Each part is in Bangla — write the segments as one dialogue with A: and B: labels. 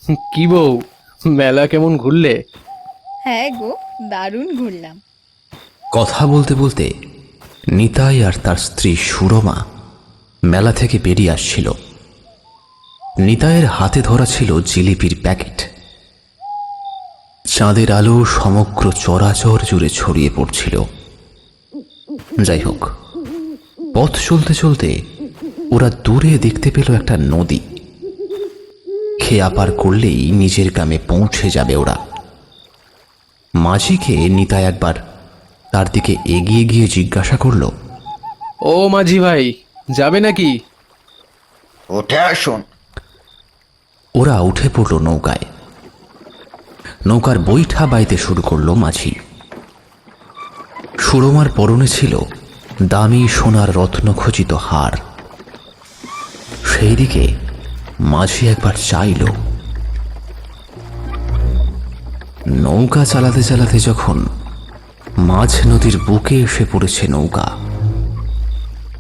A: কি বউ, মেলা কেমন ঘুরলে?
B: হ্যাঁ গো, দারুণ ঘুরলাম।
C: কথা বলতে বলতে নিতাই আর তার স্ত্রী সুরমা মেলা থেকে বেরিয়ে আসছিল। নিতাইয়ের হাতে ধরা ছিল জিলিপির প্যাকেট। চাঁদের আলো সমগ্র চরাচর জুড়ে ছড়িয়ে পড়ছিল। যাই হোক, পথ চলতে চলতে ওরা দূরে দেখতে পেল একটা নদী। খেয়া পার করলেই নিজের গ্রামে পৌঁছে যাবে ওরা। মাঝিকে নিতাই একবার তার দিকে এগিয়ে গিয়ে জিজ্ঞাসা করল,
A: ও মাঝি ভাই, যাবে নাকি?
D: উঠে আসুন।
C: ওরা উঠে পড়ল নৌকায়। নৌকার বৈঠা বাইতে শুরু করল মাঝি। সুরমার পরনে ছিল দামি সোনার রত্নখচিত হার। সেই দিকে মাঝি একবার চাইল। নৌকা চালাতে চালাতে যখন মাঝ নদীর বুকে এসে পড়েছে নৌকা,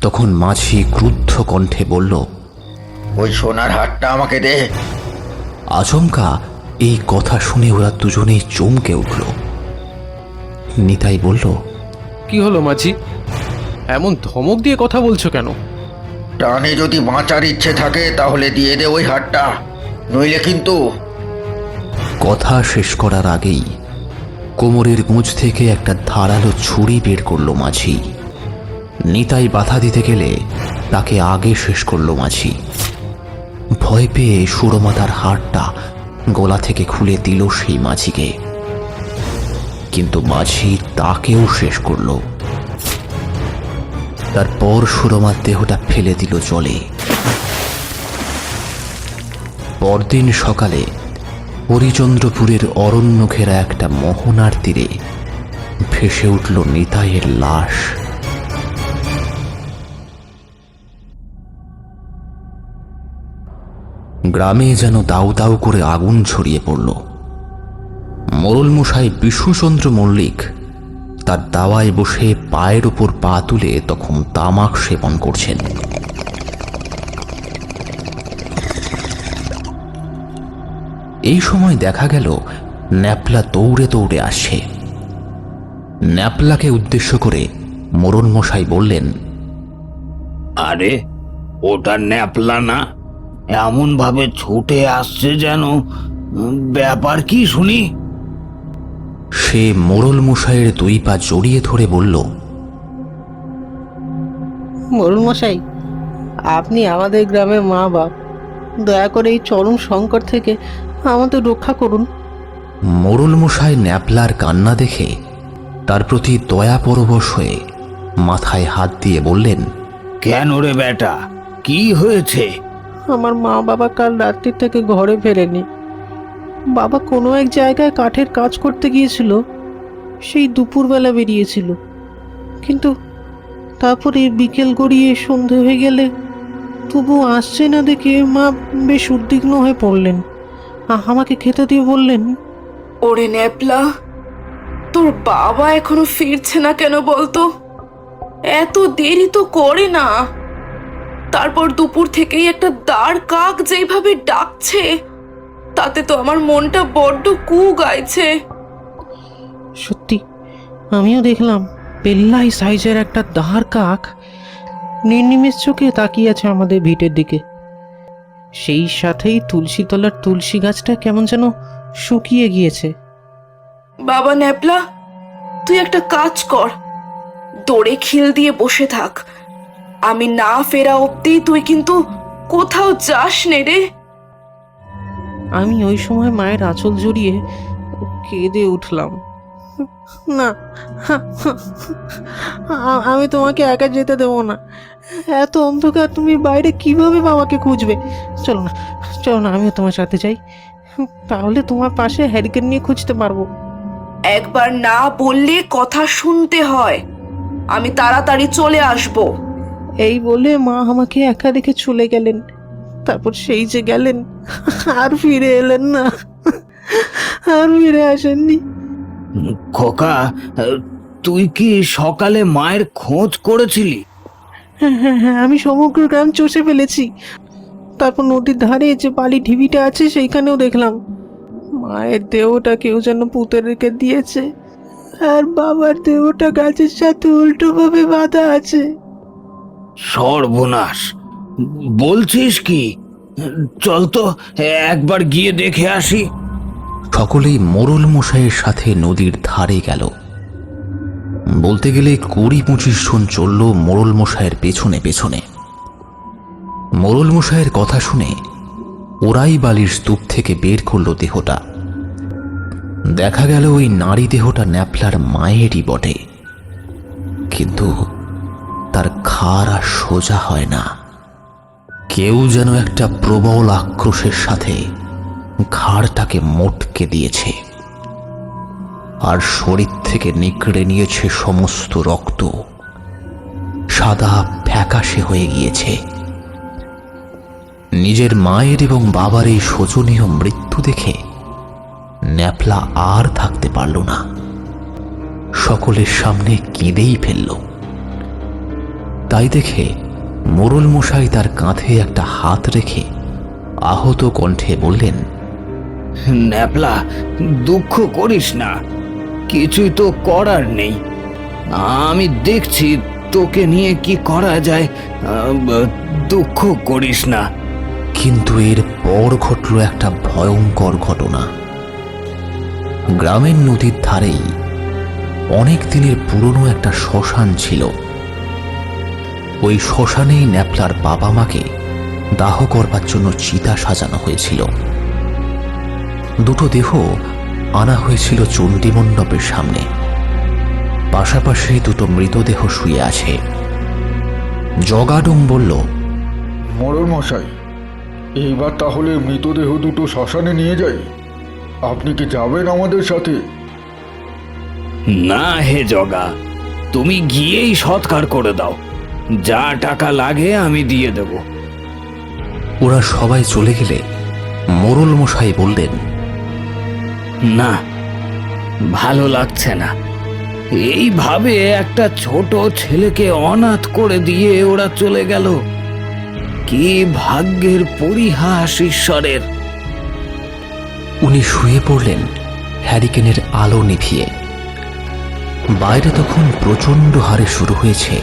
C: তখন মাঝি ক্রুদ্ধ কণ্ঠে বলল,
D: ওই সোনার হারটা আমাকে দে।
C: আচমকা এই কথা শুনে ওরা দুজনেই চমকে উঠল। নিতাই বলল,
A: কি হলো মাঝি, এমন ধমক দিয়ে কথা বলছো কেন?
D: টানে যদি বাঁচার ইচ্ছে থাকে তাহলে দিয়ে দে ওই হারটা, নইলে কিন্তু।
C: কথা শেষ করার আগেই কোমরের গুঁজ থেকে একটা ধারালো ছুরি বের করল মাঝি। নিতাই বাধা দিতে গেলে তাকে আগে শেষ করল মাঝি। ভয় পেয়ে সুরমা তার হারটা গলা থেকে খুলে দিল সেই মাঝিকে, কিন্তু মাঝি তাকেও শেষ করল। তারপর সুরমার দেহটা ফেলে দিল জলে। পরদিন সকালে হরিচন্দ্রপুরের অরণ্য ঘেরা একটা মোহনার তীরে ভেসে উঠল নিতাইয়ের লাশ। গ্রামে যেন দাউ দাউ করে আগুন ছড়িয়ে পড়ল। মোড়লমশাই বিশুচন্দ্র মল্লিক তার দাওয়ায় বসে পায়ের ওপর পা তুলে তখন তামাক সেবন করছেন। এই সময় দেখা গেল ন্যাপলা দৌড়ে দৌড়ে আসছে। ন্যাপলাকে উদ্দেশ্য করে মোড়লমশাই বললেন,
E: আরে, ওটা ন্যাপলা না? এমন ভাবে ছুটে আসছে যেন, ব্যাপার কি শুনি?
C: সে মোড়লমশাইয়ের দুই পা জড়িয়ে ধরে বলল,
F: মোড়ল মশাই, আপনি আমাদের গ্রামের মা বাপ, দয়া করে এই চরম সংকট থেকে আমাদের রক্ষা করুন।
C: মোড়লমশাই ন্যাপলার কান্না দেখে তার প্রতি দয়া পরবশ হয়ে মাথায় হাত দিয়ে বললেন,
E: কেন রে বেটা, কি হয়েছে?
F: আমার মা বাবা কাল রাত্রি থেকে ঘরে ফেরেনি। বাবা কোনো এক জায়গায় কাঠের কাজ করতে গিয়েছিল, সেই দুপুরবেলা বেরিয়েছিল, কিন্তু তারপরে বিকেল গড়িয়ে সন্ধে হয়ে গেলে তবু আসছে না দেখে মা বেশ উদ্বিগ্ন হয়ে পড়লেন। আমাকে খেতে দিয়ে বললেন,
G: ওরে ন্যাপলা, তোর বাবা এখনো ফিরছে না কেন বলতো? এত দেরি তো করে না। তারপর দুপুর থেকেই একটা দাঁড় কাক যেইভাবে ডাকছে, তাতে তো আমার মনটা বড্ড কু গাইছে।
F: সত্যি আমিও দেখলাম পেল্লাই সাইজের একটা দাঁড় কাক নির্নিমেষ চোখে তাকিয়ে আছে আমাদের ভিটের দিকে। সেই সাথেই তুলসী তলার তুলসী গাছটা কেমন যেন শুকিয়ে গিয়েছে।
G: বাবা ন্যাপলা, তুই একটা কাজ কর, দড়ে খিল দিয়ে বসে থাক। আমি না ফেরা অব্দি তুই কিন্তু কোথাও যাস নে রে।
F: আমি ওই সময় মায়ের আঁচল জড়িয়ে কেঁদে উঠলাম। না, আমি তোমাকে একা যেতে দেবো না। এত অন্ধকার, তুমি বাইরে কিভাবে বাবাকে খুঁজবে? চলো না, চলো না, আমিও তোমার সাথে যাই, তাহলে তোমার পাশে হ্যারিকেন নিয়ে খুঁজতে পারবো।
G: একবার না বললে কথা শুনতে হয়। আমি তাড়াতাড়ি চলে আসব।
F: এই বলে মা আমাকে একা রেখে চলে গেলেন। তারপর সেই যে গেলেন, আর ফিরে এলেন না, আর ফিরে আসেননি।
E: খোকা, তুই কি সকালে মায়ের খোঁজ করেছিলি?
F: হ্যাঁ, আমি সমগ্র গ্রাম চষে ফেলেছি, তারপর নদীর ধারে যে বালি ঢিবিটা আছে সেইখানেও দেখলাম মায়ের দেহটা কেউ যেন পুঁতে রেখে দিয়েছে, আর বাবার দেহটা গাছের সাথে উল্টোভাবে বাঁধা আছে।
E: সর্বনাশ, বলছিস কি? চল তো একবার গিয়ে দেখে আসি।
C: সকলেই মোড়ল মশাইয়ের সাথে নদীর ধারে গেল। বলতে গেলে 20-25 জন চলল মোড়ল মশাইয়ের পেছনে পেছনে। মোড়ল মশাইয়ের কথা শুনে ওরাই বালির স্তূপ থেকে বের করলো দেহটা। দেখা গেল ওই নারী দেহটা ন্যাপলার মায়েরই বটে, কিন্তু তার ঘাড় আর সোজা হয় না। কেউ যেন একটা প্রবল আক্রোশের সাথে ঘাড়টাকে মোটকে দিয়েছে, আর শরীর থেকে নিকড়ে নিয়েছে সমস্ত রক্ত, সাদা ফ্যাকাশে হয়ে গিয়েছে। নিজের মায়ের এবং বাবার এই শোচনীয় মৃত্যু দেখে ন্যাপলা আর থাকতে পারল না, সকলের সামনে কেঁদেই ফেলল। তাই দেখে মোড়ল মশাই তার কাঁধে একটা হাত রেখে আহত কণ্ঠে বললেন,
E: ন্যাপলা, দুঃখ করিস না, কিছুই তো করার নেই। আমি দেখছি তোকে নিয়ে কি করা যায়। দুঃখ করিস না।
C: কিন্তু এর পর ঘটল একটা ভয়ঙ্কর ঘটনা। গ্রামের নদীর ধারেই অনেক দিনের পুরনো একটা শ্মশান ছিল। ওই শ্মশানেই ন্যাপলার বাবা মাকে দাহ করবার জন্য চিতা সাজানো হয়েছিল। দুটো দেহ আনা হয়েছিল চণ্ডীমণ্ডপের সামনে, পাশাপাশি দুটো মৃতদেহ শুয়ে আছে। জগাডং বলল,
H: মোড়ল মশাই, এইবার তাহলে মৃতদেহ দুটো শ্মশানে নিয়ে যাই। আপনি কি যাবেন আমাদের সাথে?
E: না হে জগা, তুমি গিয়েই সৎকার করে দাও, যা টাকা লাগে আমি দিয়ে দেব।
C: ওরা সবাই চলে গেলে মোড়ল মশাই বললেন,
E: না, ভালো লাগছে না। এইভাবে একটা ছোট ছেলেকে অনাথ করে দিয়ে ওরা চলে গেল। কি ভাগ্যের পরিহাস ঈশ্বরের।
C: উনি শুয়ে পড়লেন হ্যারিকেনের আলো নিভিয়ে। বাইরে তখন প্রচণ্ড হারে শুরু হয়েছে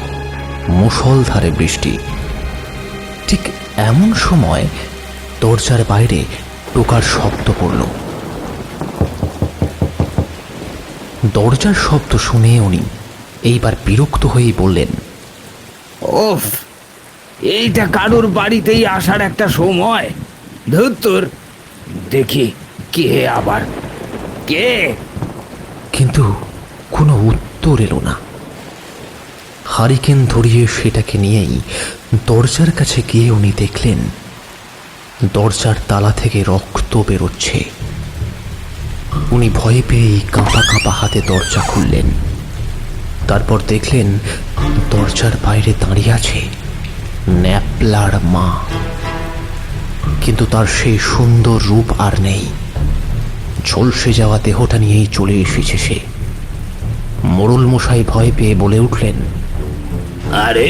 C: মুষলধারে বৃষ্টি। ঠিক এমন সময় দরজার বাইরে টোকার শব্দ পড়ল। দরজার শব্দ শুনে উনি এইবার বিরক্ত হয়েই বললেন,
E: ওফ, এইটা কারোর বাড়িতেই আসার একটা সময়? ধুত্তর, দেখি কে আবার, কে?
C: কিন্তু কোনো উত্তর এলো না। হারিকেন ধরিয়ে সেটাকে নিয়েই দরজার কাছে গিয়ে উনি দেখলেন দরজার তালা থেকে রক্ত বেরোচ্ছে। উনি ভয়ে পেয়েই কাঁপা কাঁপা হাতে দরজা খুললেন। তারপর দেখলেন দরজার বাইরে দাঁড়িয়ে আছে ন্যাপলার মা, কিন্তু তার সেই সুন্দর রূপ আর নেই। ঝলসে যাওয়া দেহটা নিয়েই চলে এসেছে সে। মোড়ল মশাই ভয় পেয়ে বলে উঠলেন,
E: আরে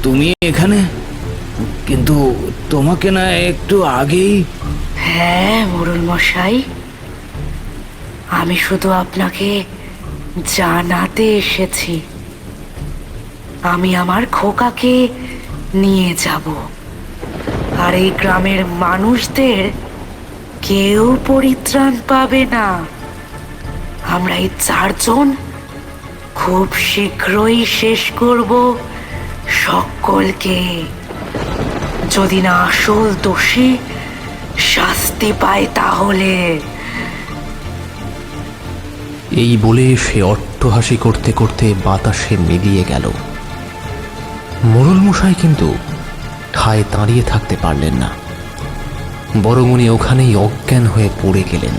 E: তুমি এখানে? কিন্তু তোমাকে না একটু আগেই।
G: হ্যাঁ মোড়ল মশাই, আমি শুধু আপনাকে জানাতে এসেছি আমি আমার খোকাকে নিয়ে যাব, আর এই গ্রামের মানুষদের কেউ পরিত্রাণ পাবে না। আমরা এই 4 জন খুব শীঘ্রই শেষ করব সকলকে, যদি না আসল দোষী শাস্তি পায় তাহলে।
C: এই বলে সে অট্টহাসি করতে করতে বাতাসে মিলিয়ে গেল। মোড়ল মশাই কিন্তু ঠায় দাঁড়িয়ে থাকতে পারলেন না, বরং উনি ওখানেই অজ্ঞান হয়ে পড়ে গেলেন।